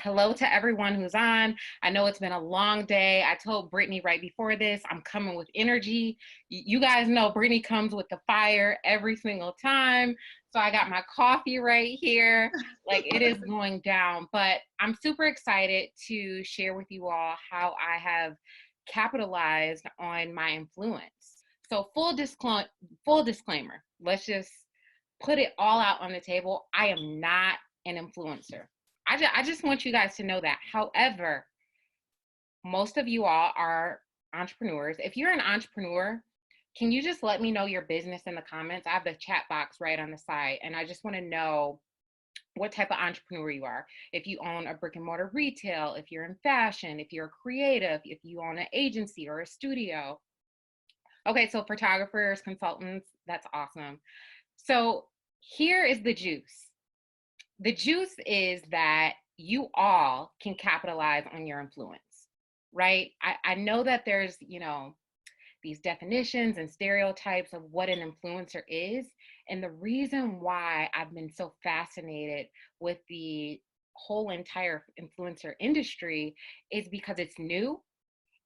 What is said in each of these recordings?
Hello to everyone who's on. I know it's been a long day. I told Brittany right before this, I'm coming with energy. You guys know Brittany comes with the fire every single time. So I got my coffee right here. Like it is going down, but I'm super excited to share with you all how I have capitalized on my influence. So full disclaimer. Let's just put it all out on the table. I am not an influencer. I just want you guys to know that. However, most of you all are entrepreneurs. If you're an entrepreneur, can you just let me know your business in the comments? I have the chat box right on the side, and I just want to know what type of entrepreneur you are. If you own a brick and mortar retail, if you're in fashion, if you're a creative, if you own an agency or a studio. Okay, so photographers, consultants, that's awesome. So here is the juice. The juice is that you all can capitalize on your influence, right? I know that there's, these definitions and stereotypes of what an influencer is. And the reason why I've been so fascinated with the whole entire influencer industry is because it's new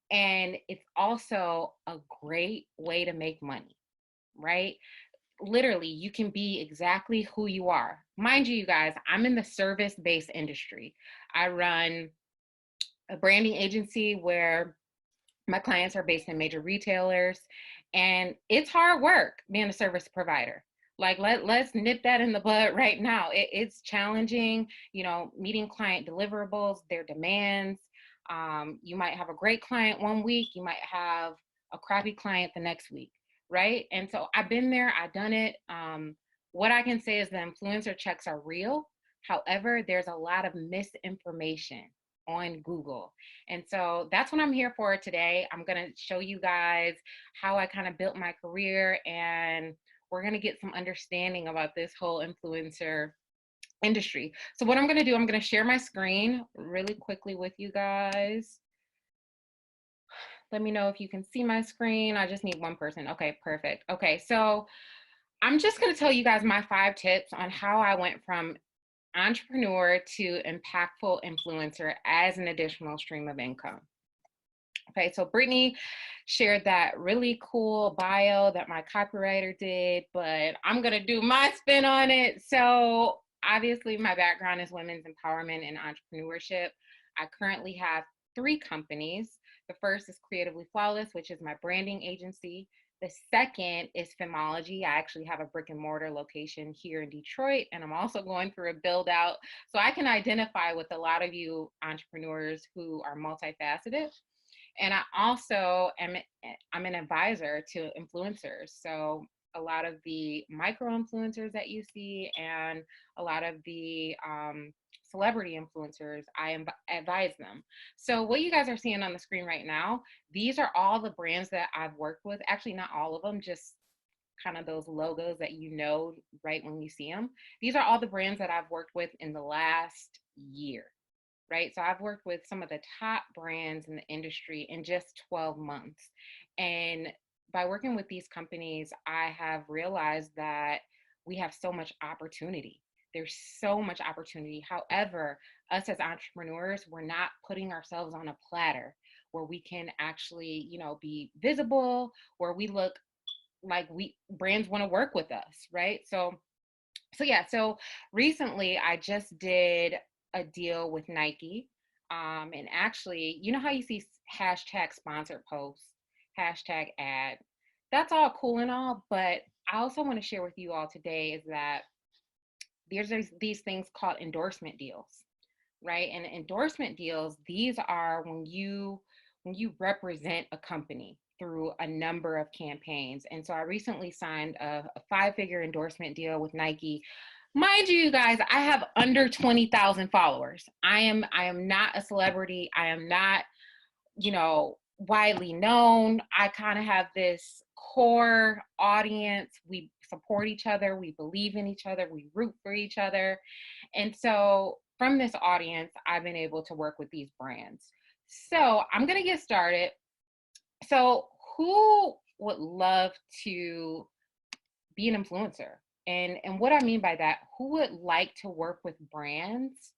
and it's also a great way to make money, right? Literally, you can be exactly who you are. Mind you, guys, I'm in the service-based industry. I run a branding agency where my clients are based in major retailers, and it's hard work being a service provider. Like let's nip that in the bud right now. It's challenging, meeting client deliverables, their demands. You might have a great client one week, you might have a crappy client the next week, right? And so I've been there, I've done it. What I can say is the influencer checks are real. However, there's a lot of misinformation on Google. And so that's what I'm here for today. I'm going to show you guys how I kind of built my career, and we're going to get some understanding about this whole influencer industry. So what I'm going to do, I'm going to share my screen really quickly with you guys. Let me know if you can see my screen. I just need one person. Okay, perfect. Okay, so I'm just going to tell you guys my 5 tips on how I went from entrepreneur to impactful influencer as an additional stream of income. Okay, so Brittany shared that really cool bio that my copywriter did, but I'm gonna do my spin on it. So obviously my background is women's empowerment and entrepreneurship. I currently have 3 companies. The first is Creatively Flawless, which is my branding agency. The second is Femology. I actually have a brick and mortar location here in Detroit, and I'm also going through a build out. So I can identify with a lot of you entrepreneurs who are multifaceted. And I also I'm an advisor to influencers. So a lot of the micro influencers that you see and a lot of the celebrity influencers, I advise them. So what you guys are seeing on the screen right now, these are all the brands that I've worked with. Actually, not all of them, just kind of those logos that you know right when you see them. These are all the brands that I've worked with in the last year, right? So I've worked with some of the top brands in the industry in just 12 months. And by working with these companies, I have realized that we have so much opportunity. There's so much opportunity. However, us as entrepreneurs, we're not putting ourselves on a platter where we can actually, be visible, where we look like brands want to work with us, right? So recently I just did a deal with Nike. And actually, you know how you see hashtag sponsored posts, hashtag ad, that's all cool and all, but I also want to share with you all today is that there's these things called endorsement deals, right? And endorsement deals, these are when you represent a company through a number of campaigns. And so I recently signed a 5-figure endorsement deal with Nike. Mind you, guys, I have under 20,000 followers. I am not a celebrity. I am not, widely known. I kind of have this core audience. We support each other. We believe in each other. We root for each other. And so from this audience, I've been able to work with these brands. So I'm going to get started. So who would love to be an influencer? And what I mean by that, who would like to work with brands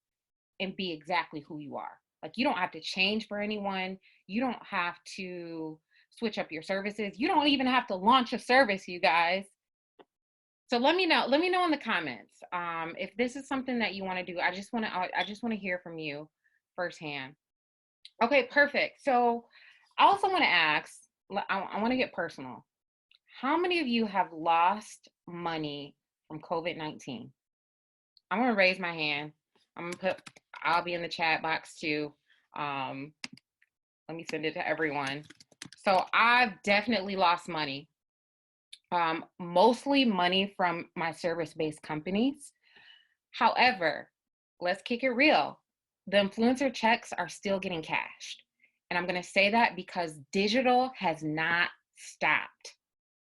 and be exactly who you are. Like, you don't have to change for anyone. You don't have to switch up your services. You don't even have to launch a service, you guys. So let me know. Let me know in the comments if this is something that you want to do. I just want to. I just want to hear from you firsthand. Okay, perfect. So I also want to ask. I want to get personal. How many of you have lost money from COVID-19? I'm gonna raise my hand. I'm gonna put. I'll be in the chat box too. Um, Let me send it to everyone. So I've definitely lost money. Mostly money from my service-based companies. However, let's kick it real. The influencer checks are still getting cashed. And I'm going to say that because digital has not stopped,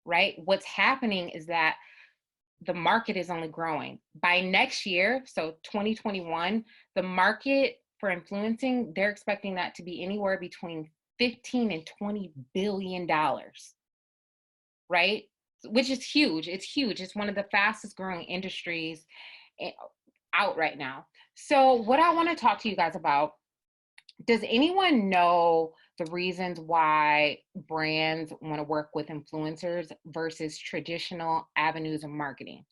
right? What's happening is that the market is only growing. By next year, so 2021, the market for influencing, they're expecting that to be anywhere between 15 and 20 billion dollars, right? Which is huge. It's huge. It's one of the fastest growing industries out right now. So what I want to talk to you guys about, does anyone know the reasons why brands want to work with influencers versus traditional avenues of marketing?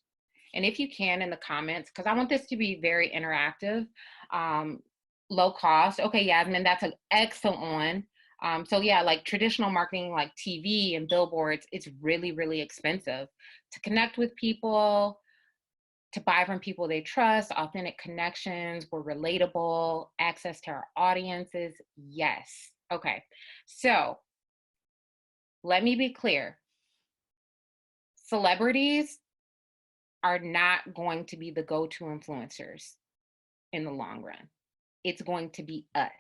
And if you can, in the comments, because I want this to be very interactive, low cost. Okay, Yasmin, that's an excellent one. So yeah, like traditional marketing, like TV and billboards, it's really, really expensive to connect with people, to buy from people they trust, authentic connections, we're relatable, access to our audiences. Yes. Okay. So let me be clear. Celebrities are not going to be the go-to influencers in the long run. It's going to be us,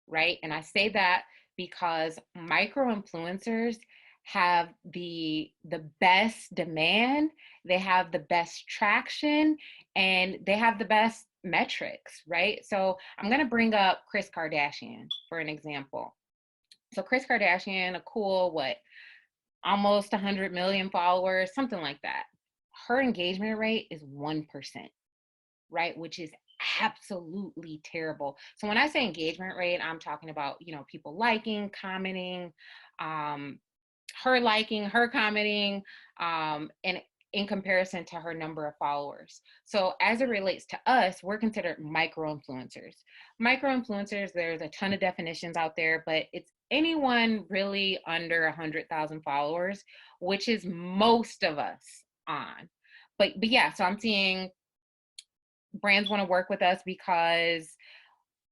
right? And I say that because micro influencers have the best demand, they have the best traction, and they have the best metrics, right? So I'm going to bring up Kris Kardashian for an example. So Kris Kardashian, a cool almost 100 million followers, something like that. Her engagement rate is 1%, right? Which is absolutely terrible. So when I say engagement rate, I'm talking about, people liking, commenting, her liking, her commenting, and in comparison to her number of followers. So as it relates to us, we're considered micro influencers. Micro influencers, there's a ton of definitions out there, but it's anyone really under 100,000 followers, which is most of us on. But yeah, so I'm seeing brands want to work with us because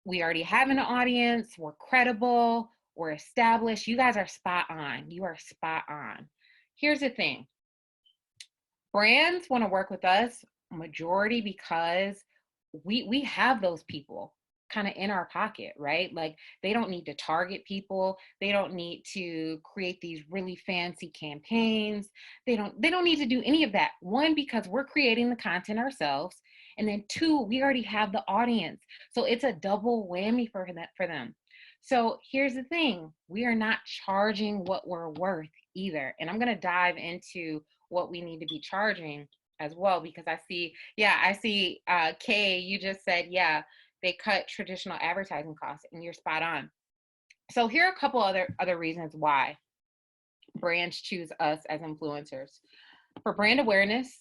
we already have an audience, we're credible, we're established. You guys are spot on. You are spot on. Here's the thing. Brands want to work with us majority because we have those people kind of in our pocket, right? Like, they don't need to target people. They don't need to create these really fancy campaigns. They don't need to do any of that. One, because we're creating the content ourselves. And then two, we already have the audience. So it's a double whammy for them. So here's the thing. We are not charging what we're worth either. And I'm going to dive into what we need to be charging as well, because I see Kay, you just said, yeah, they cut traditional advertising costs, and you're spot on. So here are a couple other reasons why brands choose us as influencers. For brand awareness,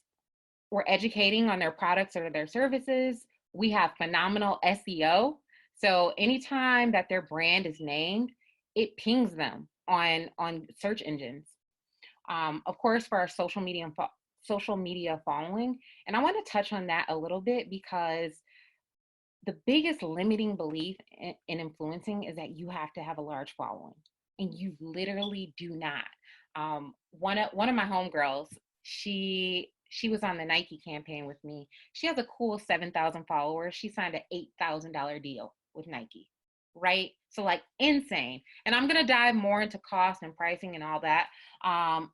we're educating on their products or their services. We have phenomenal SEO. So anytime that their brand is named, it pings them on search engines. Of course, for our social media following. And I want to touch on that a little bit, because the biggest limiting belief in influencing is that you have to have a large following, and you literally do not. One of my homegirls, she was on the Nike campaign with me. She has a cool 7,000 followers. She signed an $8,000 deal with Nike, right? So like, insane. And I'm going to dive more into cost and pricing and all that.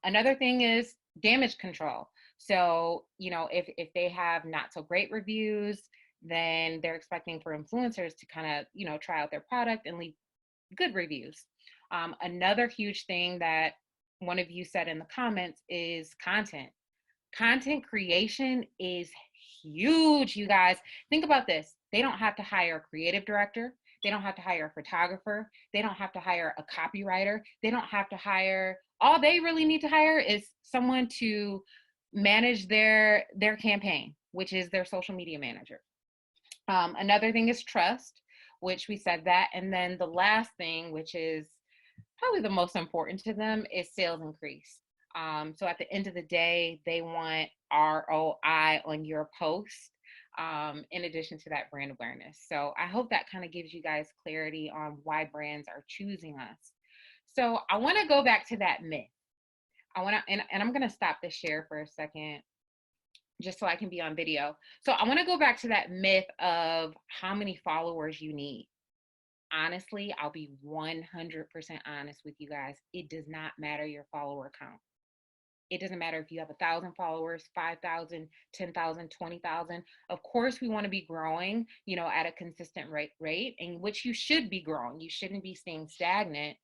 Another thing is damage control. So, if they have not so great reviews, then they're expecting for influencers to kind of, try out their product and leave good reviews. Another huge thing that one of you said in the comments is content. Content creation is huge, you guys. Think about this. They don't have to hire a creative director. They don't have to hire a photographer. They don't have to hire a copywriter. They don't have to hire, all they really need to hire is someone to manage their campaign, which is their social media manager. Another thing is trust, which we said that. And then the last thing, which is probably the most important to them, is sales increase. So at the end of the day, they want ROI on your post, in addition to that brand awareness. So I hope that kind of gives you guys clarity on why brands are choosing us. So I want to go back to that myth. And I'm going to stop the share for a second just so I can be on video. So I want to go back to that myth of how many followers you need. Honestly, I'll be 100% honest with you guys. It does not matter your follower count. It doesn't matter if you have 1,000 followers, 5,000, 10,000, 20,000. Of course, we want to be growing, at a consistent rate, in which you should be growing. You shouldn't be staying stagnant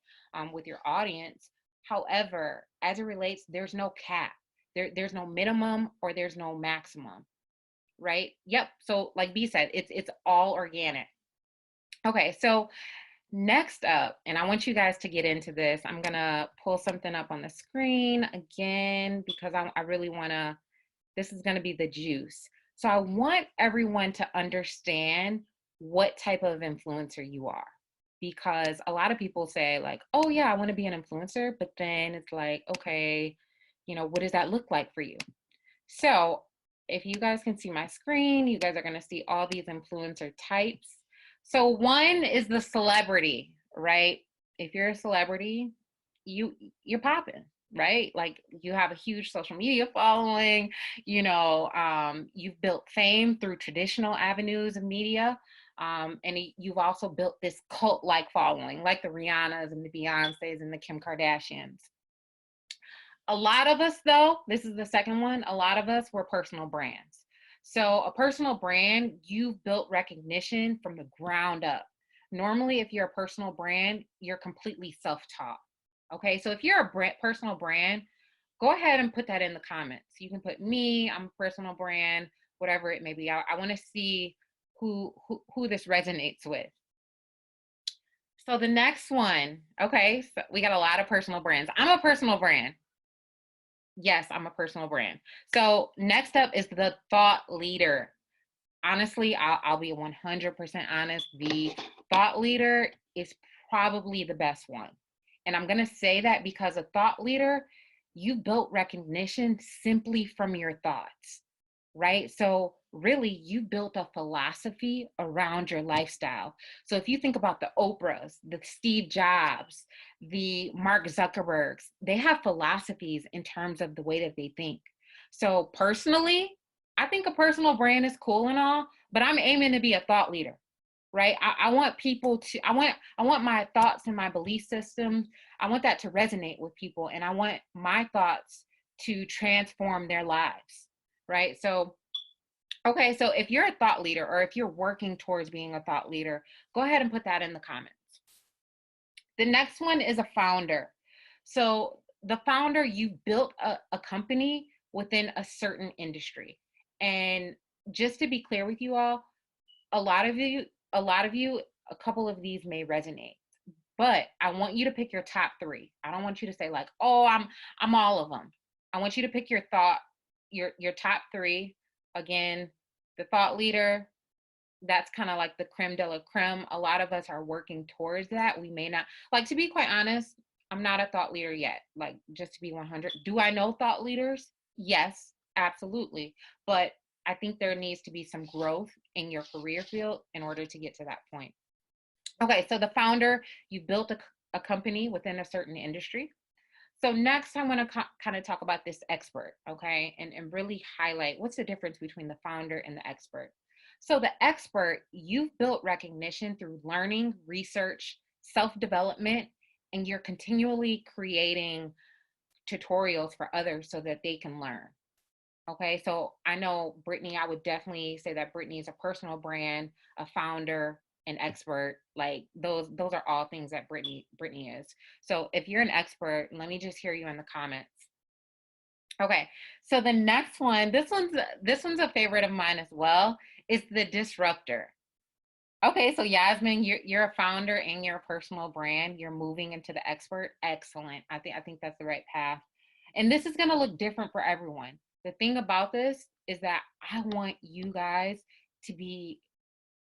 with your audience. However, as it relates, there's no cap. There's no minimum or there's no maximum, right? Yep. So like B said, it's all organic. Okay, so next up, and I want you guys to get into this. I'm going to pull something up on the screen again because I really want to, this is going to be the juice. So I want everyone to understand what type of influencer you are, because a lot of people say like, oh yeah, I want to be an influencer, but then it's like, okay, what does that look like for you? So if you guys can see my screen, you guys are going to see all these influencer types. So one is the celebrity, right? If you're a celebrity, you're popping, right? Like you have a huge social media following, you've built fame through traditional avenues of media. And you've also built this cult-like following, like the Rihannas and the Beyoncés and the Kim Kardashians. A lot of us, though, this is the second one, a lot of us were personal brands. So a personal brand, you've built recognition from the ground up. Normally, if you're a personal brand, you're completely self-taught. Okay, so if you're a personal brand, go ahead and put that in the comments. You can put me, I'm a personal brand, whatever it may be. I want to see who this resonates with. So the next one, okay, so we got a lot of personal brands. I'm a personal brand. Yes, I'm a personal brand. So next up is the thought leader. Honestly, I'll be 100% honest. The thought leader is probably the best one. And I'm going to say that because a thought leader, you built recognition simply from your thoughts, right? So really, you built a philosophy around your lifestyle. So if you think about the Oprahs, the Steve Jobs, the Mark Zuckerbergs, they have philosophies in terms of the way that they think. So personally, I think a personal brand is cool and all, but I'm aiming to be a thought leader, right? I want people to, I want my thoughts and my belief system, I want that to resonate with people, and I want my thoughts to transform their lives, right? So okay, so if you're a thought leader or if you're working towards being a thought leader, go ahead and put that in the comments. The next one is a founder. So the founder, you built a company within a certain industry. And just to be clear with you all, a lot of you, a couple of these may resonate, but I want you to pick your top three. I don't want you to say like, oh, I'm all of them. I want you to pick your top three. Again, the thought leader, that's kind of like the creme de la creme. A lot of us are working towards that. We may not, like, to be quite honest, I'm not a thought leader yet. Like, just to be 100, do I know thought leaders? Yes, absolutely. But I think there needs to be some growth in your career field in order to get to that point. Okay, so the founder, you built a company within a certain industry. So next, I want to kind of talk about this expert, okay, and really highlight what's the difference between the founder and the expert. So the expert, you've built recognition through learning, research, self-development, and you're continually creating tutorials for others so that they can learn. Okay, so I know Brittany, I would definitely say that Brittany is a personal brand, a founder, an expert. Like those are all things that Brittany is. So if you're an expert, let me just hear you in the comments. Okay. So the next one, this one's a favorite of mine as well, is the disruptor. Okay, so Yasmin, you're a founder in your personal brand. You're moving into the expert. Excellent. I think that's the right path. And this is gonna look different for everyone. The thing about this is that I want you guys to be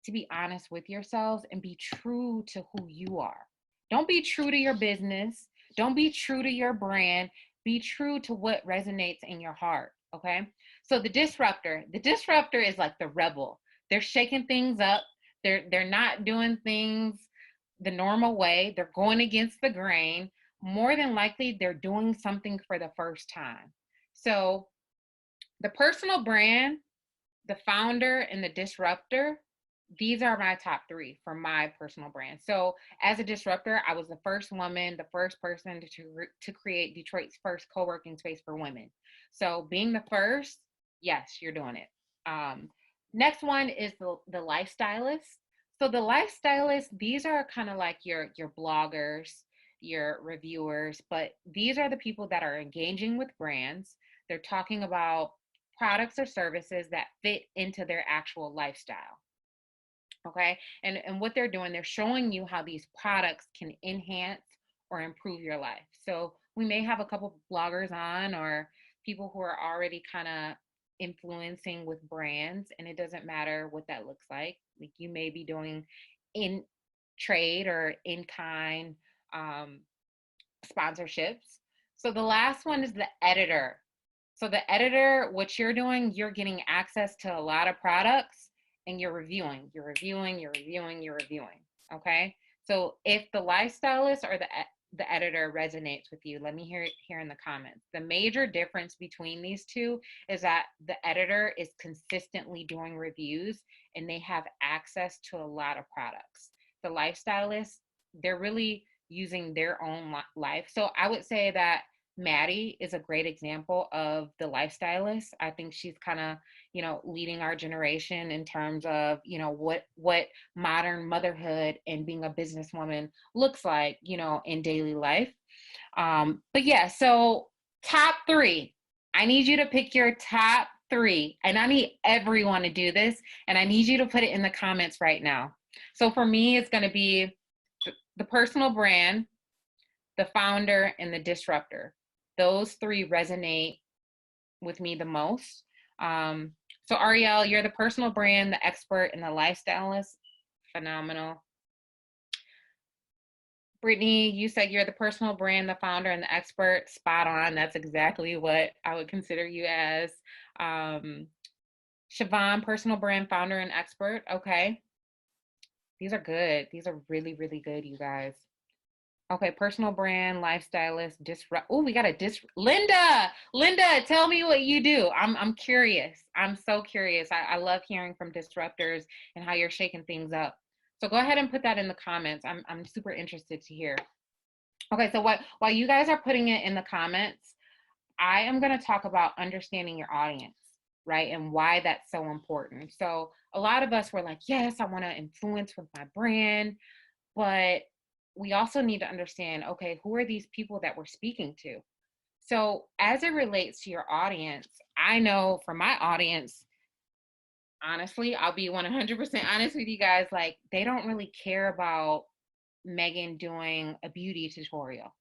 to be honest with yourselves and be true to who you are. Don't be true to your business. Don't be true to your brand. Be true to what resonates in your heart. Okay. So the disruptor is like the rebel. They're shaking things up. They're not doing things the normal way. They're going against the grain. More than likely, they're doing something for the first time. So the personal brand, the founder, and the disruptor, these are my top three for my personal brand. So as a disruptor, I was the first woman, the first person to create Detroit's first co-working space for women. So being the first, yes, you're doing it. Um, Next one is the lifestylist. So the lifestylist, these are kind of like your bloggers, your reviewers, but these are the people that are engaging with brands. They're talking about products or services that fit into their actual lifestyle. Okay. And what they're doing, they're showing you how these products can enhance or improve your life. So we may have a couple bloggers on, or people who are already kind of influencing with brands, and it doesn't matter what that looks like you may be doing in trade or in kind um, sponsorships. So the last one is the editor. So the editor, what you're doing, you're getting access to a lot of products, and you're reviewing. Okay. So if the lifestylist or the editor resonates with you, let me hear it here in the comments. The major difference between these two is that the editor is consistently doing reviews and they have access to a lot of products. The lifestylist, they're really using their own life. So I would say that Maddie is a great example of the lifestylist. I think she's kind of, leading our generation in terms of, what modern motherhood and being a businesswoman looks like, in daily life. But yeah, so top three. I need you to pick your top three, and I need everyone to do this, and I need you to put it in the comments right now. So for me, it's going to be the personal brand, the founder, and the disruptor. Those three resonate with me the most. Um, so Ariel, you're the personal brand, the expert, and the lifestylist. Phenomenal. Brittany, you said you're the personal brand, the founder, and the expert. Spot on. That's exactly what I would consider you as. Um, Siobhan, personal brand, founder, and expert. Okay. These are good. These are really, really good, you guys. Okay, personal brand, lifestylist, disrupt. Oh, we got a Linda. Linda, tell me what you do. I'm curious. I'm so curious. I love hearing from disruptors and how you're shaking things up. So go ahead and put that in the comments. I'm super interested to hear. Okay, so while you guys are putting it in the comments, I am going to talk about understanding your audience, right? And why that's so important. So a lot of us were like, yes, I want to influence with my brand, but we also need to understand, okay, who are these people that we're speaking to? So as it relates to your audience, I know for my audience, honestly, I'll be 100% honest with you guys, like they don't really care about Meagan doing a beauty tutorial.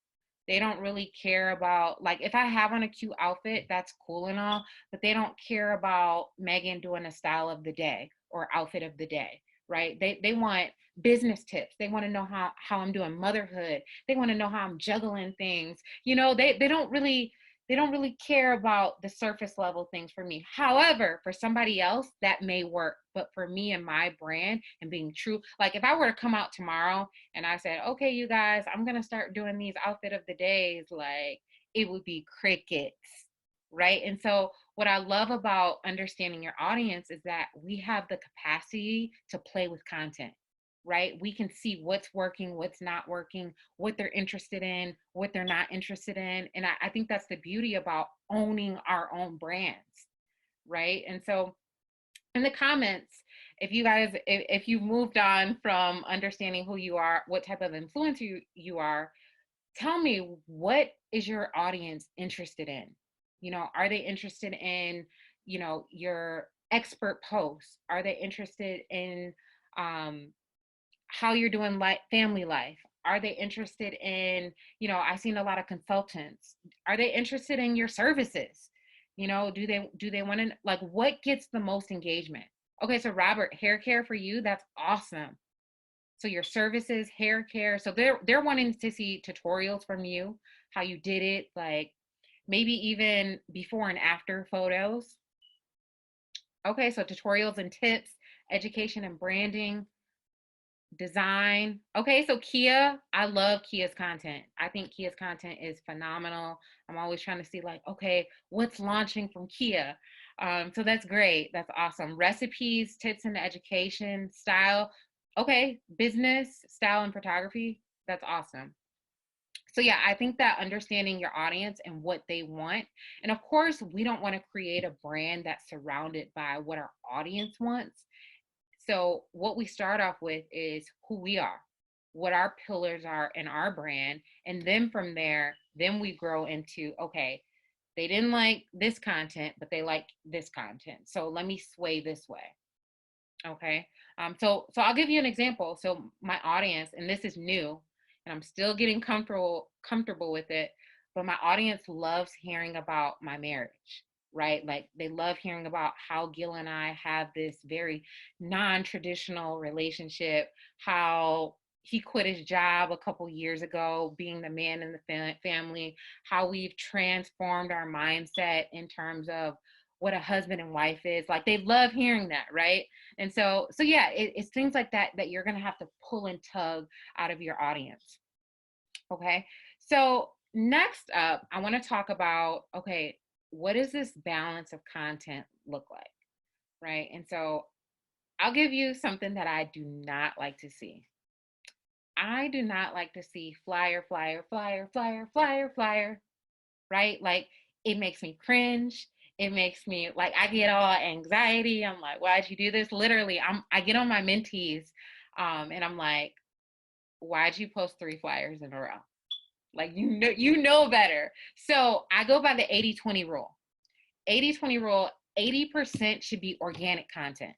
They don't really care about, like, if I have on a cute outfit, that's cool and all, but they don't care about Meagan doing a style of the day or outfit of the day, right? They want business tips. They want to know how I'm doing motherhood. They want to know how I'm juggling things. They don't really care about the surface level things for me. However, for somebody else, that may work. But for me and my brand and being true, like if I were to come out tomorrow and I said, okay, you guys, I'm going to start doing these outfit of the days, like it would be crickets, right? And so what I love about understanding your audience is that we have the capacity to play with content, right? We can see what's working, what's not working, what they're interested in, what they're not interested in. And I think that's the beauty about owning our own brands, right? And so in the comments, if you guys, if you've moved on from understanding who you are, what type of influencer you are, tell me, what is your audience interested in? You know, are they interested in, you know, your expert posts? Are they interested in um, how you're doing family life? Are they interested in, you know, I've seen a lot of consultants. Are they interested in your services? You know, do they want to, like, what gets the most engagement? Okay, so Robert, hair care for you, that's awesome. So your services, hair care, so they're wanting to see tutorials from you, how you did it, like maybe even before and after photos. Okay, so tutorials and tips, education and branding, design. Okay, so Kia, I love Kia's content. I think Kia's content is phenomenal. I'm always trying to see, like, okay, what's launching from Kia. So that's great. That's awesome. Recipes, tips, and education, style. Okay, business, style, and photography. That's awesome. So yeah, I think that understanding your audience and what they want, and of course, we don't want to create a brand that's surrounded by what our audience wants. So what we start off with is who we are, what our pillars are in our brand, and then from there, then we grow into, okay, they didn't like this content, but they like this content. So let me sway this way. Okay. So I'll give you an example. So my audience, and this is new, and I'm still getting comfortable with it, but my audience loves hearing about my marriage, right? Like they love hearing about how Gil and I have this very non-traditional relationship, how he quit his job a couple years ago, being the man in the family, how we've transformed our mindset in terms of what a husband and wife is. Like they love hearing that, right? And so yeah, it's things like that that you're gonna have to pull and tug out of your audience. Okay. So next up, I want to talk about, okay, what does this balance of content look like? Right. And so I'll give you something that I do not like to see. I do not like to see flyer, flyer, flyer, flyer, flyer, flyer, right? Like it makes me cringe. It makes me like I get all anxiety. I'm like, why'd you do this? Literally, I get on my mentees, and I'm like, why'd you post 3 flyers in a row? Like you know better. So I go by the 80-20 rule. 80-20 rule, 80% should be organic content,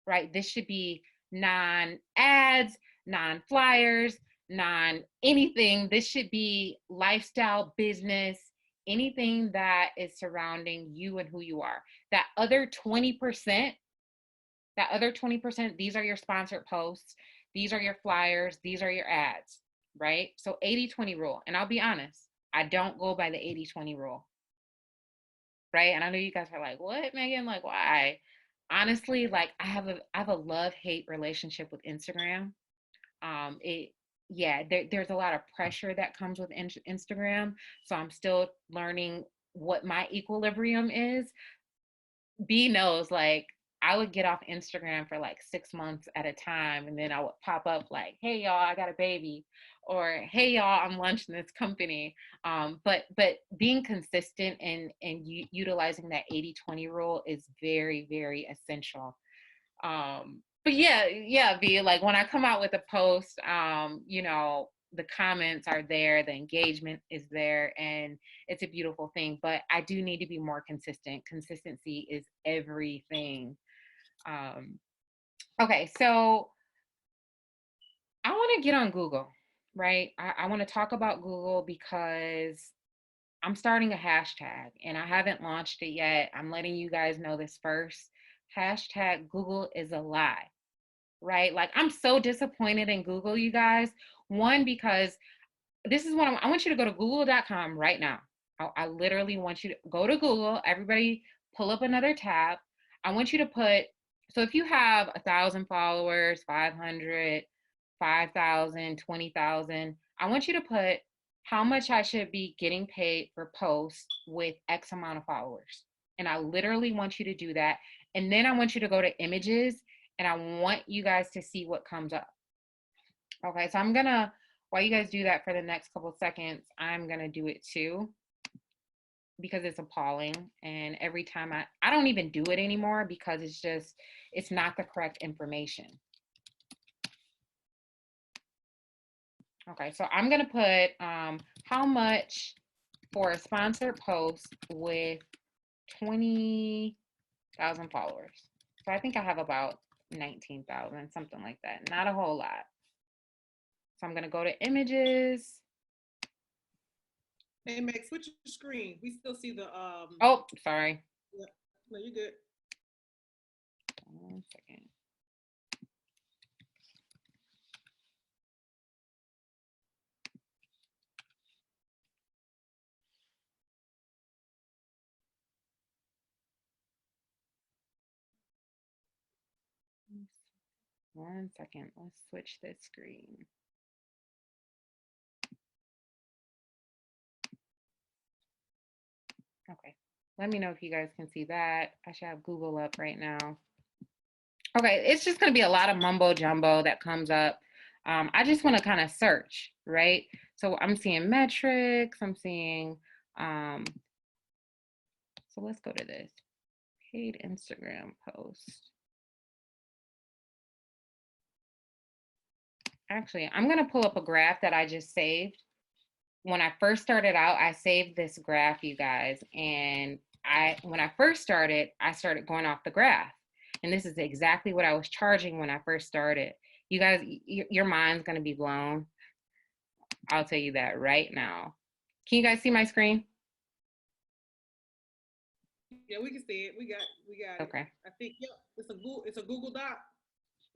right? This should be non-ads, non-flyers, non-anything. This should be lifestyle, business, anything that is surrounding you and who you are. That other 20%, these are your sponsored posts, these are your flyers, these are your ads, right? So 80-20 rule. And I'll be honest, I don't go by the 80-20 rule, right? And I know you guys are like, what, Megan? Like, why? Honestly, like I have a love-hate relationship with Instagram. It Yeah, there's a lot of pressure that comes with Instagram. So I'm still learning what my equilibrium is. B knows, like, I would get off Instagram for like 6 months at a time, and then I would pop up like, "Hey y'all, I got a baby," or "Hey y'all, I'm launching this company." But being consistent and utilizing that 80-20 rule is very very essential. But yeah, B, like when I come out with a post, you know, the comments are there, the engagement is there, and it's a beautiful thing. But I do need to be more consistent. Consistency is everything. Um, okay, so I want to get on Google, right? I want to talk about Google because I'm starting a hashtag and I haven't launched it yet. I'm letting you guys know this first. Hashtag Google is a lie, right? Like I'm so disappointed in Google, you guys. One, because this is what I want you to go to google.com right now. I literally want you to go to Google. Everybody pull up another tab. I want you to put, so if you have 1,000 followers, 500, 5,000, 20,000, I want you to put how much I should be getting paid for posts with X amount of followers. And I literally want you to do that. And then I want you to go to images and I want you guys to see what comes up. Okay, so I'm gonna, while you guys do that for the next couple seconds, I'm gonna do it too because it's appalling. And every time I don't even do it anymore because it's not the correct information. Okay, so I'm gonna put how much for a sponsored post with 20,000 followers. So I think I have about 19,000, something like that. Not a whole lot. So I'm gonna go to images. Hey, Meg, switch your screen. We still see the Oh, sorry. Yeah. No, you're good. 1 second. 1 second. Let's switch this screen. Okay. Let me know if you guys can see that. I should have Google up right now. Okay, it's just going to be a lot of mumbo jumbo that comes up. I just want to kind of search, right? So I'm seeing metrics, I'm seeing, so let's go to this paid Instagram post. Actually, I'm going to pull up a graph that I just saved. When I first started out, I saved this graph, you guys, and when I first started, I started going off the graph. And this is exactly what I was charging when I first started. You guys, your mind's going to be blown. I'll tell you that right now. Can you guys see my screen? Yeah, we can see it. We got it. Okay. I think it's a Google Doc.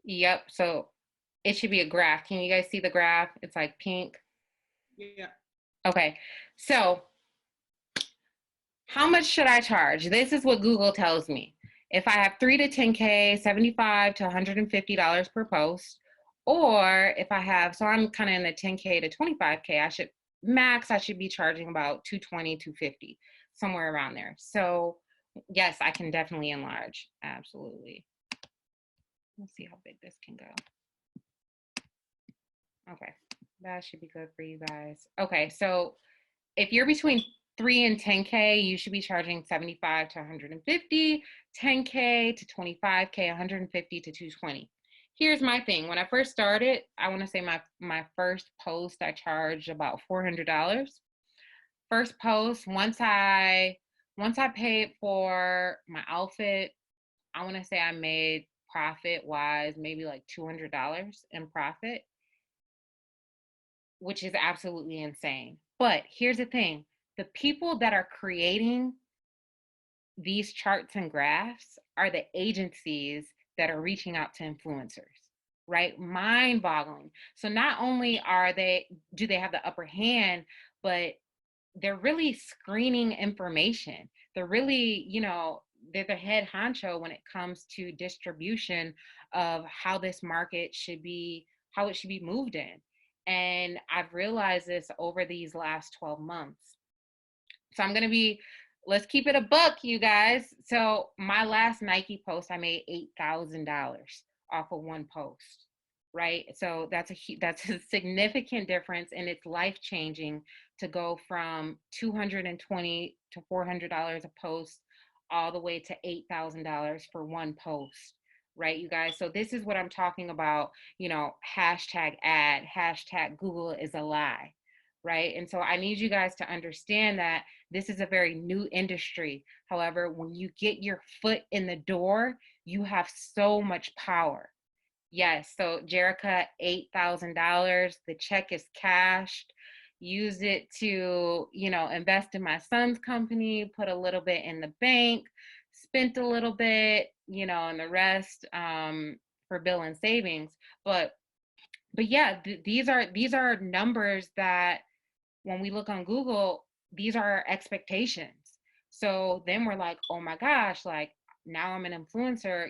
Yep. So it should be a graph. Can you guys see the graph? It's like pink. Yeah. Okay. So how much should I charge? This is what Google tells me. If I have 3 to 10K, $75 to $150 per post, or if I have, so I'm kind of in the 10K to 25K, I should be charging about 220, 250, somewhere around there. So yes, I can definitely enlarge. Absolutely. Let's see how big this can go. Okay, that should be good for you guys. Okay, so if you're between 3 and 10K, you should be charging 75 to 150, 10K to 25K, 150 to 220. Here's my thing. When I first started, I want to say my first post, I charged about $400. First post, once I paid for my outfit, I want to say I made profit wise maybe like $200 in profit, which is absolutely insane. But here's the thing, the people that are creating these charts and graphs are the agencies that are reaching out to influencers, right? Mind boggling. So not only do they have the upper hand, but they're really screening information. They're really, they're the head honcho when it comes to distribution of how this market should be, how it should be moved in. And I've realized this over these last 12 months. So let's keep it a buck, you guys. So my last Nike post, I made $8,000 off of one post, right? So that's a significant difference, and it's life changing to go from $220 to $400 a post all the way to $8,000 for one post, right, you guys? So this is what I'm talking about, hashtag ad, hashtag Google is a lie, right? And so I need you guys to understand that this is a very new industry. However, when you get your foot in the door, you have so much power. Yes, so Jerica, $8,000. The check is cashed. Use it to, invest in my son's company, put a little bit in the bank, spent a little bit, and the rest for bill and savings. But yeah, these are numbers that when we look on Google, these are our expectations. So then we're like, oh my gosh, like now I'm an influencer,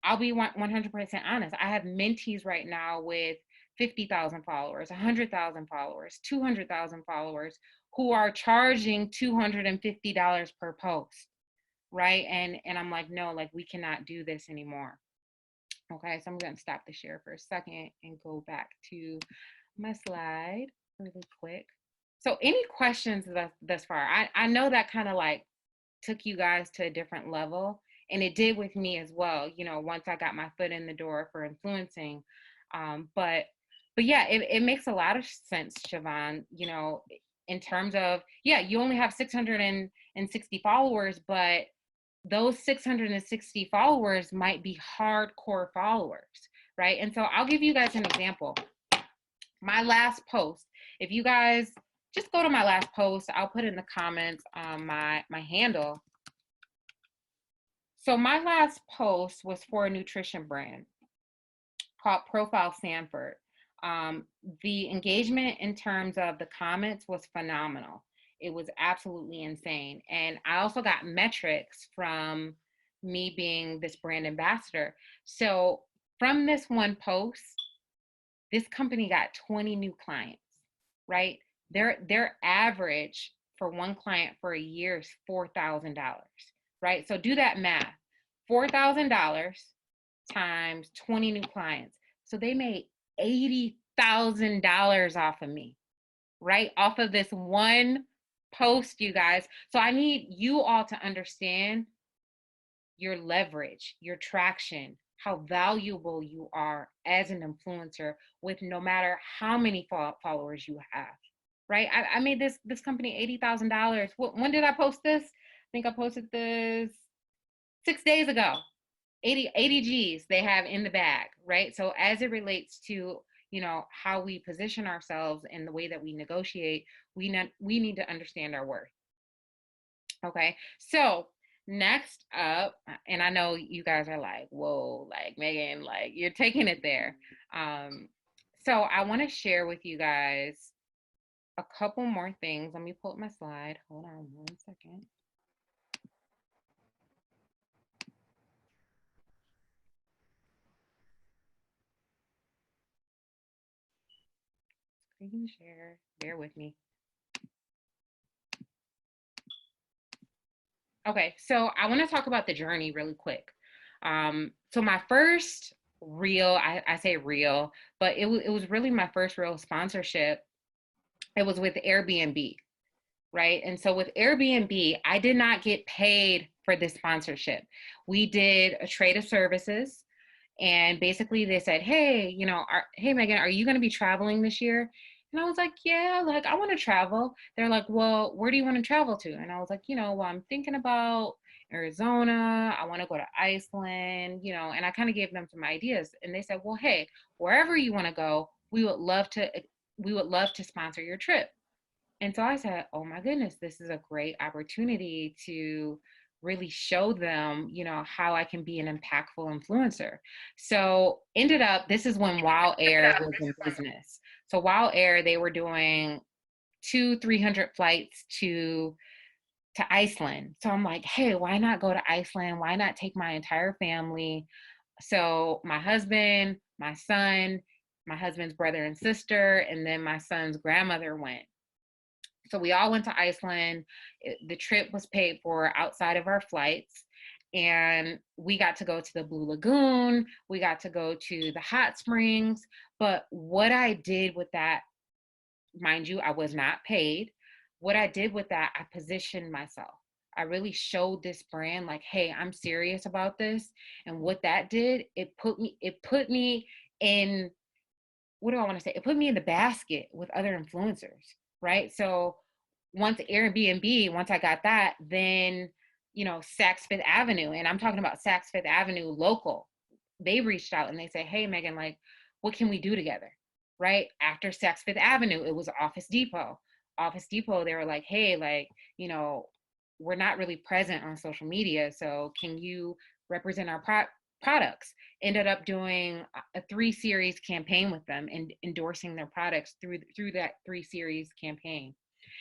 I'll be 100% honest. I have mentees right now with 50,000 followers, 100,000 followers, 200,000 followers who are charging $250 per post, right? And I'm like, no, like we cannot do this anymore. Okay, so I'm going to stop the share for a second and go back to my slide really quick. So any questions thus far? I know that kind of like took you guys to a different level, and it did with me as well, once I got my foot in the door for influencing. But yeah, it makes a lot of sense, Siobhan. in terms of, yeah, you only have 660 followers, but those 660 followers might be hardcore followers, right? And so I'll give you guys an example. My last post, if you guys just go to my last post, I'll put in the comments my handle. So my last post was for a nutrition brand called Profile Sanford. The engagement in terms of the comments was phenomenal. It was absolutely insane. And I also got metrics from me being this brand ambassador. So from this one post, this company got 20 new clients, right? Their average for one client for a year is $4,000, right? So do that math. $4,000 times 20 new clients. So they made $80,000 off of me, right? Off of this one post, you guys. So I need you all to understand your leverage, your traction, how valuable you are as an influencer with no matter how many followers you have, right? I made this company $80,000. When did I post this? I think I posted this 6 days ago. 80 G's they have in the bag, right? So as it relates to, you know, how we position ourselves and the way that we negotiate, we need to understand our worth. Okay, so next up, and I know you guys are like, whoa, like Megan, like you're taking it there. So I want to share with you guys a couple more things. Let me pull up my slide. Hold on 1 second. Screen share, bear with me. Okay, so I want to talk about the journey really quick. So my first real, I say real, but it was really my first real sponsorship. It was with Airbnb, right? And so with Airbnb, I did not get paid for this sponsorship. We did a trade of services, and basically they said, hey, you know, hey, Megan, are you going to be traveling this year? And I was like, yeah, like I want to travel. They're like, well, where do you want to travel to? And I was like, you know, well, I'm thinking about Arizona. I want to go to Iceland, you know, and I kind of gave them some ideas. And they said, well, hey, wherever you want to go, we would love to sponsor your trip. And so I said, oh my goodness, this is a great opportunity to really show them, you know, how I can be an impactful influencer. So ended up, this is when Wow Air was in business. So Wow Air, they were doing 300 flights to Iceland. So I'm like, hey, why not go to Iceland? Why not take my entire family? So my husband, my son, my husband's brother and sister, and then my son's grandmother went. So we all went to Iceland. The trip was paid for outside of our flights. And we got to go to the Blue Lagoon. We got to go to the hot springs. But what I did with that, mind you, I was not paid. What I did with that, I positioned myself. I really showed this brand like, hey, I'm serious about this. And what that did, it put me in, what do I want to say? It put me in the basket with other influencers, right? So once Airbnb, once I got that, then, you know, Saks Fifth Avenue, and I'm talking about Saks Fifth Avenue local, they reached out and they said, hey, Megan, like, what can we do together? Right? After Saks Fifth Avenue, it was Office Depot. Office Depot, they were like, hey, like, you know, we're not really present on social media. So can you represent our products? Ended up doing a 3-series campaign with them and endorsing their products through that 3-series campaign.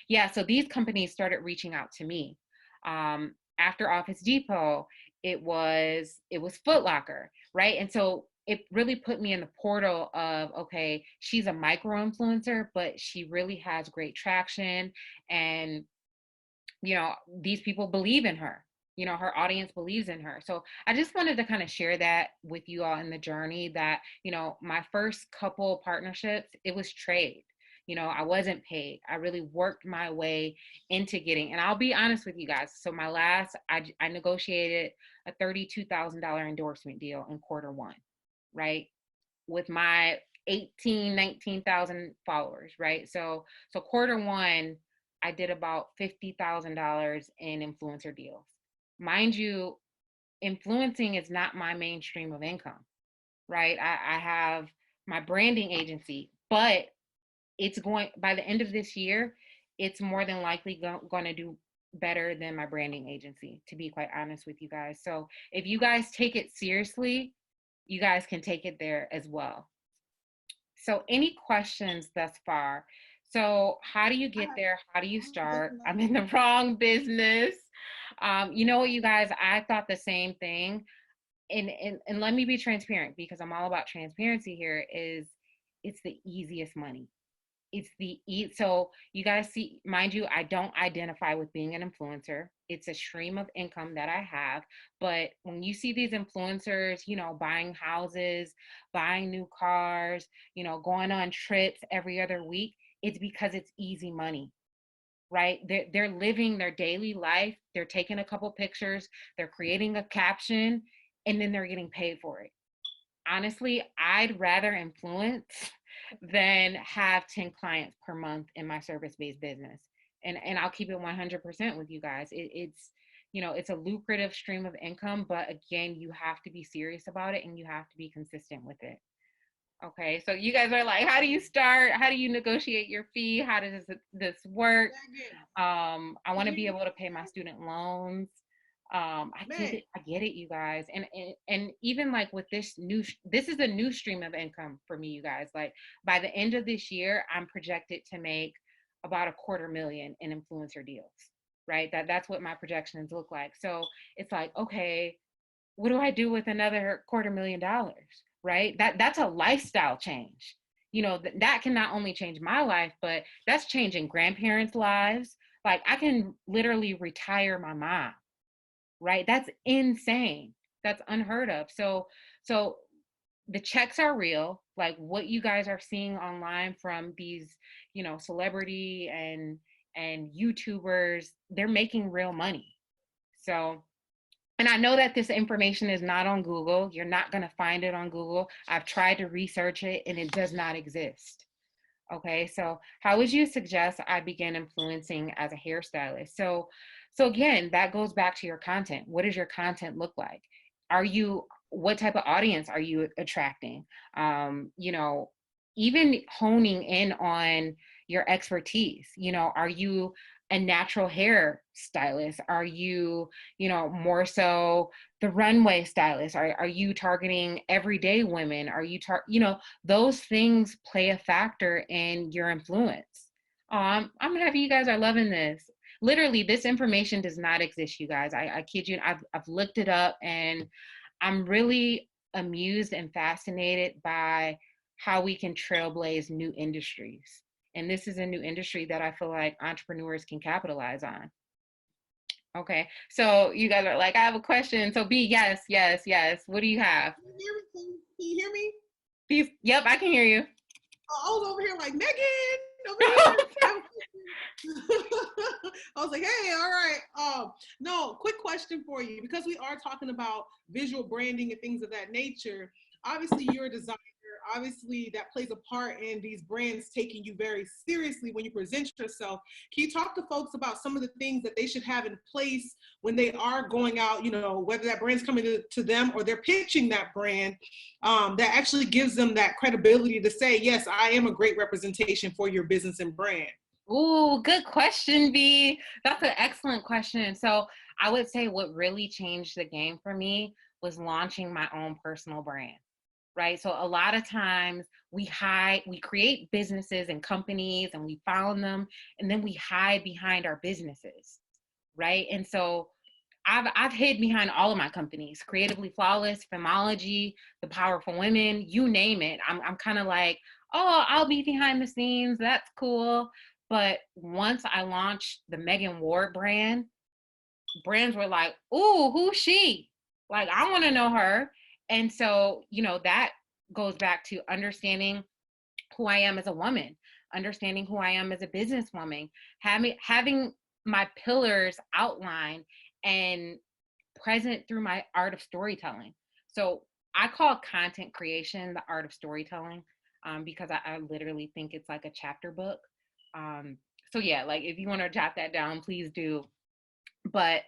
Yeah, so these companies started reaching out to me. After Office Depot, it was Foot Locker, right? And so it really put me in the portal of, okay, she's a micro influencer, but she really has great traction, and you know, these people believe in her. You know, her audience believes in her. So I just wanted to kind of share that with you all in the journey that, you know, my first couple partnerships, it was trade. You know, I wasn't paid. I really worked my way into getting, and I'll be honest with you guys. So my last, I negotiated a $32,000 endorsement deal in quarter 1, right? With my 19,000 followers, right? So quarter 1, I did about $50,000 in influencer deals. Mind you, influencing is not my main stream of income, right? I have my branding agency, but it's going, by the end of this year, it's more than likely going to do better than my branding agency, to be quite honest with you guys. So if you guys take it seriously, you guys can take it there as well. So any questions thus far? So how do you get there? How do you start? I'm in the wrong business. You know what, you guys, I thought the same thing. And let me be transparent, because I'm all about transparency here, is it's the easiest money. It's the so you guys see, mind you, I don't identify with being an influencer. It's a stream of income that I have. But when you see these influencers, buying houses, buying new cars, going on trips every other week, it's because it's easy money, right? They're living their daily life. They're taking a couple pictures, they're creating a caption, and then they're getting paid for it. Honestly, I'd rather influence than have 10 clients per month in my service-based business. And I'll keep it 100% with you guys. It's a lucrative stream of income, but again, you have to be serious about it and you have to be consistent with it. Okay, so you guys are like, how do you start? How do you negotiate your fee? How does this work? I want to be able to pay my student loans. I get it, you guys. And even like with this is a new stream of income for me, you guys. Like by the end of this year, I'm projected to make about $250,000 in influencer deals, right? That's what my projections look like. So it's like, okay, what do I do with another $250,000, right? That's a lifestyle change. That can not only change my life, but that's changing grandparents' lives. Like I can literally retire my mom, right? That's insane. That's unheard of. So the checks are real. Like what you guys are seeing online from these, celebrity and YouTubers, they're making real money. So, and I know that this information is not on Google. You're not going to find it on Google. I've tried to research it and it does not exist. Okay, so how would you suggest I begin influencing as a hairstylist? So again, that goes back to your content. What does your content look like? What type of audience are you attracting? Even honing in on your expertise. Are you a natural hair stylist? Are you, more so the runway stylist? Are you targeting everyday women? Are you, those things play a factor in your influence. I'm happy you guys are loving this. Literally, this information does not exist, you guys. I kid you. I've looked it up and I'm really amused and fascinated by how we can trailblaze new industries. And this is a new industry that I feel like entrepreneurs can capitalize on. Okay, so you guys are like, I have a question. So B, yes, yes, yes. What do you have? Can you hear me? Please, yep, I can hear you. I was over here like, Megan, over here. I was like, hey, all right. No, quick question for you, because we are talking about visual branding and things of that nature. Obviously, you're a designer. Obviously, that plays a part in these brands taking you very seriously when you present yourself. Can you talk to folks about some of the things that they should have in place when they are going out, whether that brand's coming to them or they're pitching that brand, that actually gives them that credibility to say, yes, I am a great representation for your business and brand? Ooh, good question, B. That's an excellent question. So I would say what really changed the game for me was launching my own personal brand, right? So a lot of times we create businesses and companies and we found them and then we hide behind our businesses, right? And so I've hid behind all of my companies: Creatively Flawless, Femology, The Powerful Women, you name it. I'm kind of like, oh, I'll be behind the scenes. That's cool. But once I launched the Meagan Ward brand, brands were like, ooh, who's she? Like, I want to know her. And so, that goes back to understanding who I am as a woman, understanding who I am as a businesswoman, having my pillars outlined and present through my art of storytelling. So I call content creation the art of storytelling, because I literally think it's like a chapter book. Um, So yeah, like if you want to jot that down, please do. But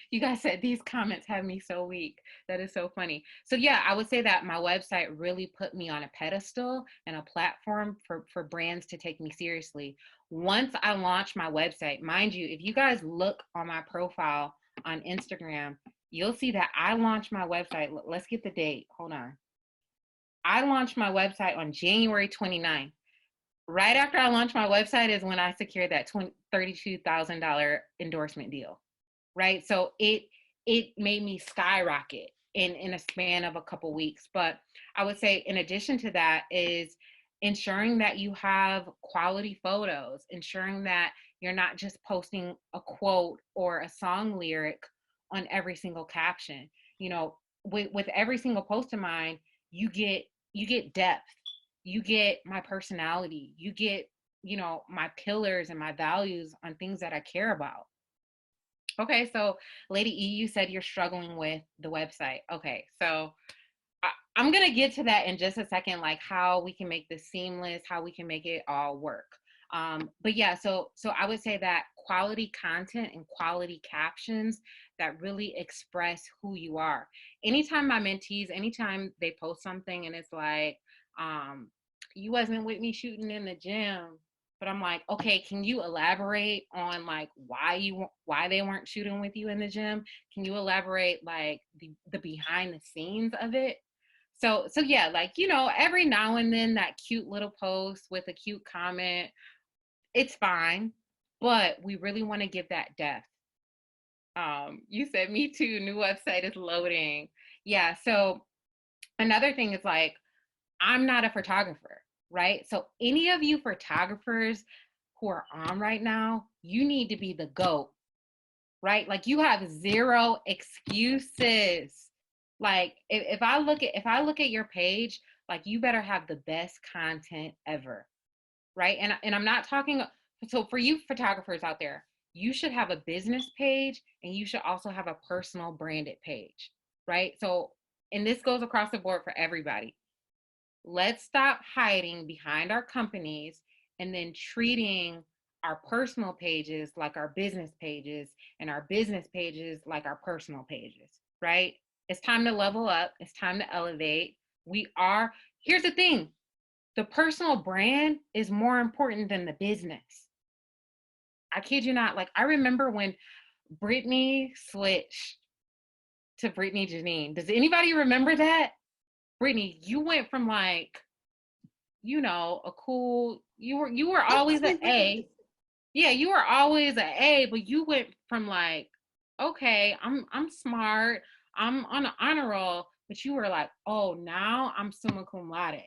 you guys said these comments have me so weak. That is so funny. So yeah, I would say that my website really put me on a pedestal and a platform for brands to take me seriously. Once I launched my website, mind you, if you guys look on my profile on Instagram, you'll see that I launched my website. Let's get the date. Hold on. I launched my website on January 29th. Right after I launched my website is when I secured that $32,000 endorsement deal. Right? So it made me skyrocket in a span of a couple weeks. But I would say in addition to that is ensuring that you have quality photos, ensuring that you're not just posting a quote or a song lyric on every single caption. You know, with every single post of mine, you get depth, you get my personality, you get, my pillars and my values on things that I care about. Okay, so Lady E, you said you're struggling with the website. Okay, so I'm gonna get to that in just a second, like how we can make this seamless, how we can make it all work. But yeah, so I would say that quality content and quality captions that really express who you are. Anytime my mentees, anytime they post something and it's like, um, you wasn't with me shooting in the gym, but I'm like, okay, can you elaborate on like why they weren't shooting with you in the gym? Can you elaborate like the behind the scenes of it? So yeah, like, every now and then that cute little post with a cute comment, it's fine, but we really want to give that depth. You said me too, new website is loading. Yeah, so another thing is like, I'm not a photographer, right? So any of you photographers who are on right now, you need to be the GOAT, right? Like you have zero excuses. Like if I look at your page, like you better have the best content ever, right? And I'm not talking, so for you photographers out there, you should have a business page and you should also have a personal branded page, right? So, and this goes across the board for everybody. Let's stop hiding behind our companies and then treating our personal pages like our business pages and our business pages like our personal pages, right? It's time to level up. It's time to elevate. Here's the thing, the personal brand is more important than the business. I kid you not. Like, I remember when Brittany switched to Brittany Janine. Does anybody remember that? Brittany, you went from like, a cool, you were always an A. Yeah, you were always an A, but you went from like, okay, I'm smart, I'm on an honor roll, but you were like, oh, now I'm summa cum laude.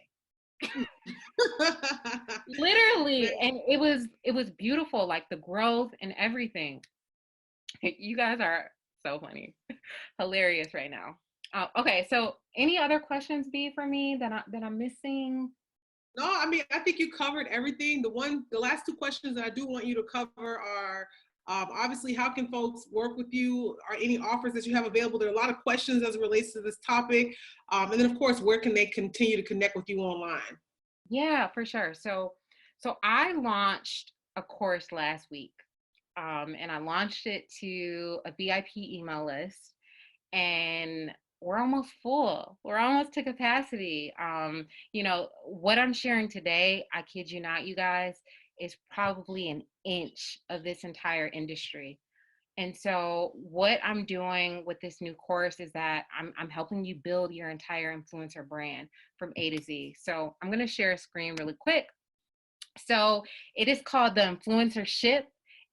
Literally, and it was beautiful, like the growth and everything. You guys are so funny, hilarious right now. Okay, so any other questions, B, for me that I'm missing? No, I mean, I think you covered everything. The last two questions that I do want you to cover are obviously, how can folks work with you? Are any offers that you have available? There are a lot of questions as it relates to this topic. And then, of course, where can they continue to connect with you online? Yeah, for sure. So I launched a course last week, and I launched it to a VIP email list, and we're almost full. We're almost to capacity. What I'm sharing today, I kid you not, you guys, is probably an inch of this entire industry. And so what I'm doing with this new course is that I'm helping you build your entire influencer brand from A to Z. So I'm going to share a screen really quick. So it is called the Influencer Ship.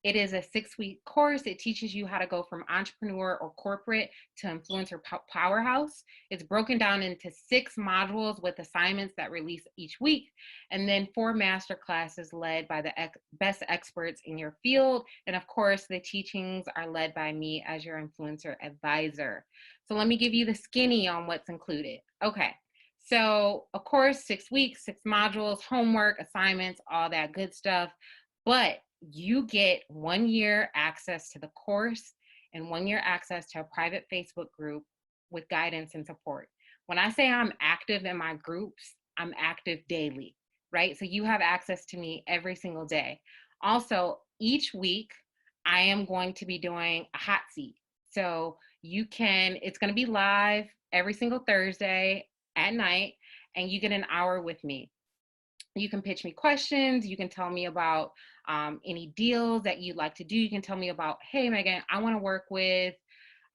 It is a 6-week course. It teaches you how to go from entrepreneur or corporate to influencer powerhouse. It's broken down into 6 modules with assignments that release each week, and then 4 master classes led by the best experts in your field. And of course, the teachings are led by me as your influencer advisor. So let me give you the skinny on what's included. Okay. So, of course, 6 weeks, 6 modules, homework, assignments, all that good stuff. But you get 1 year access to the course and 1 year access to a private Facebook group with guidance and support. When I say I'm active in my groups, I'm active daily, right? So you have access to me every single day. Also, each week I am going to be doing a hot seat. So it's going to be live every single Thursday at night, and you get an hour with me. You can pitch me questions. You can tell me about any deals that you'd like to do. You can tell me about, hey, Meagan, I want to work with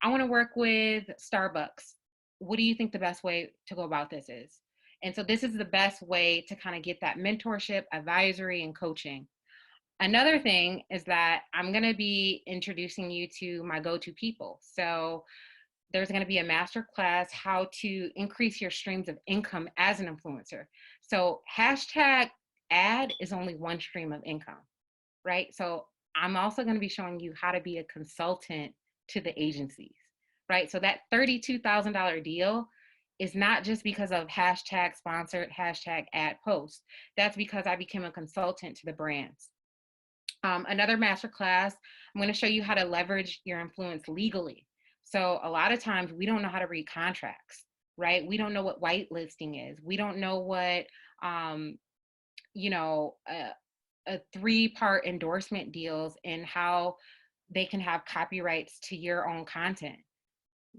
Starbucks. What do you think the best way to go about this is? And so this is the best way to kind of get that mentorship, advisory, and coaching. Another thing is that I'm going to be introducing you to my go-to people. So there's going to be a master class how to increase your streams of income as an influencer. So hashtag ad is only one stream of income, right? So I'm also going to be showing you how to be a consultant to the agencies, right? So that $32,000 deal is not just because of hashtag sponsored, hashtag ad post. That's because I became a consultant to the brands. Another masterclass, I'm going to show you how to leverage your influence legally. So a lot of times we don't know how to read contracts, right? We don't know what whitelisting is. We don't know what, a 3-part endorsement deals and how they can have copyrights to your own content,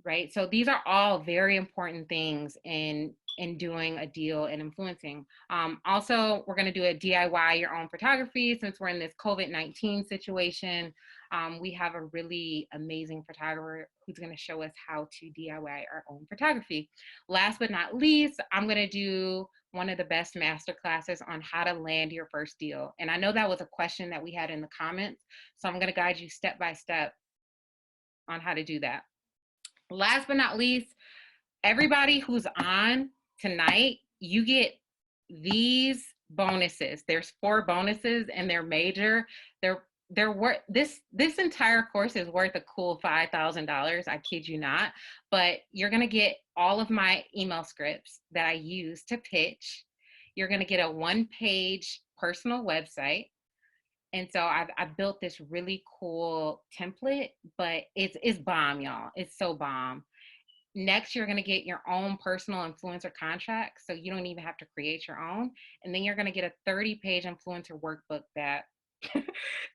right? So these are all very important things in doing a deal and influencing. Also, we're going to do a DIY your own photography. Since we're in this COVID-19 situation, we have a really amazing photographer who's going to show us how to DIY our own photography. Last but not least, I'm going to do one of the best master classes on how to land your first deal. And I know that was a question that we had in the comments, so I'm going to guide you step by step on how to do that. Last but not least, everybody who's on tonight, you get these bonuses. There's 4 bonuses and they're major. They're worth this entire course is worth a cool $5,000. I kid you not. But you're gonna get all of my email scripts that I use to pitch. You're gonna get a 1-page personal website. And so I've built this really cool template, but it's bomb, y'all. It's so bomb. Next, you're going to get your own personal influencer contract, so you don't even have to create your own. And then you're going to get a 30-page influencer workbook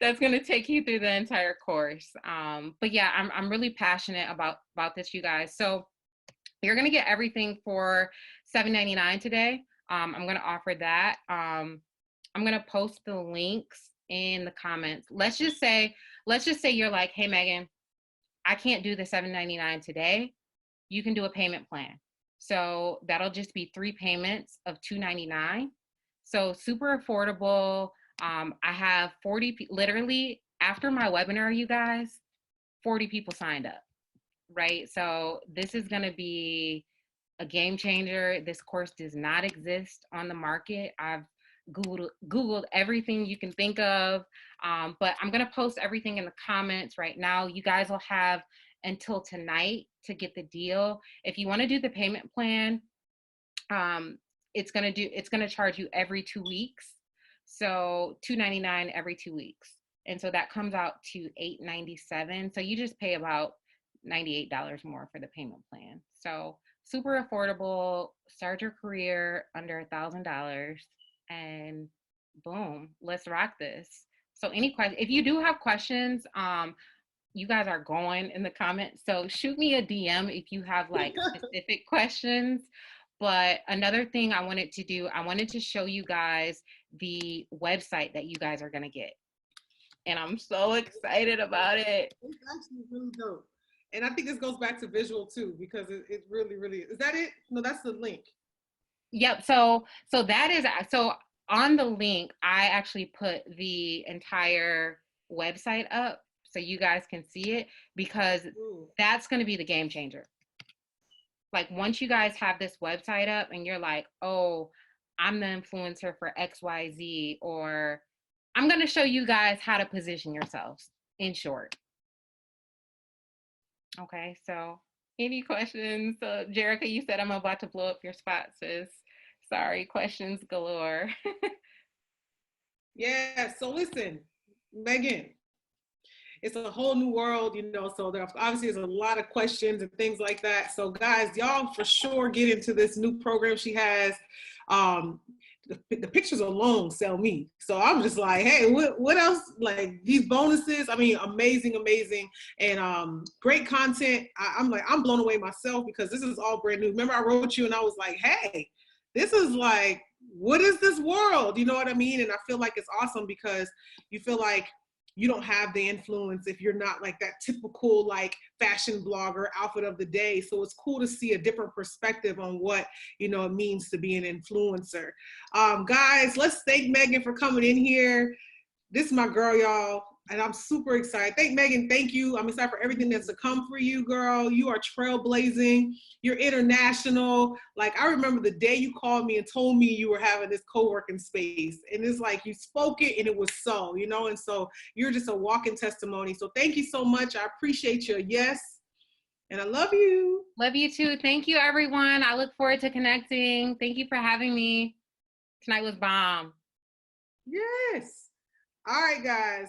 that's going to take you through the entire course. But yeah, I'm really passionate about this, you guys. So you're going to get everything for $7.99 today. I'm going to offer that. I'm going to post the links in the comments. Let's just say you're like, hey, Meagan, I can't do the $7.99 today. You can do a payment plan. So that'll just be 3 payments of $2.99. So super affordable. I have 40, literally after my webinar, you guys, 40 people signed up, right? So this is going to be a game changer. This course does not exist on the market. I've Googled everything you can think of, but I'm going to post everything in the comments right now. You guys will have until tonight to get the deal. If you want to do the payment plan, it's going to charge you every 2 weeks. So $2.99 every 2 weeks. And so that comes out to $8.97. So you just pay about $98 more for the payment plan. So super affordable, start your career under $1,000 and boom, let's rock this. So any questions, if you do have questions, you guys are going in the comments. So shoot me a DM if you have like specific questions. But another thing I wanted to do, I wanted to show you guys the website that you guys are going to get. And I'm so excited about it. It's actually really dope. And I think this goes back to visual too, because it really, really, is that it? No, that's the link. Yep. So that is, so on the link, I actually put the entire website up so you guys can see it, because that's going to be the game changer. Like once you guys have this website up and you're like, oh, I'm the influencer for XYZ, or I'm going to show you guys how to position yourselves in short. Okay, so any questions? So Jerica, you said I'm about to blow up your spot, sis. Sorry, questions galore. Yeah, so listen, Meagan, it's a whole new world, so there obviously is a lot of questions and things like that. So guys, y'all for sure get into this new program she has. the pictures alone sell me. So I'm just like, hey, what else? Like these bonuses, I mean, amazing, and great content. I'm blown away myself because this is all brand new. Remember, I wrote you and I was like, hey, this is like, what is this world? You know what I mean? And I feel like it's awesome because you feel like you don't have the influence if you're not like that typical like fashion blogger outfit of the day. So it's cool to see a different perspective on what, you know, it means to be an influencer. Guys, let's thank Meagan for coming in here. This is my girl, y'all, and I'm super excited. Thank Meagan. Thank you. I'm excited for everything that's to come for you, girl. You are trailblazing. You're international. Like, I remember the day you called me and told me you were having this co-working space, and it's like you spoke it and it was so, you know, and so you're just a walking testimony. So thank you so much. I appreciate your yes, and I love you. Love you too. Thank you, everyone. I look forward to connecting. Thank you for having me. Tonight was bomb. Yes. All right, guys.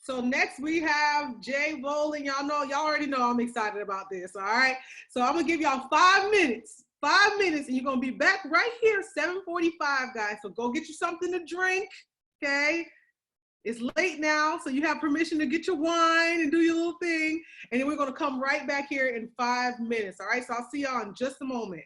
So next we have Jay Bowling. Y'all already know I'm excited about this. All right. So I'm gonna give y'all 5 minutes. 5 minutes, and you're gonna be back right here, 7:45, guys. So go get you something to drink. Okay. It's late now, so you have permission to get your wine and do your little thing. And then we're gonna come right back here in 5 minutes. All right. So I'll see y'all in just a moment.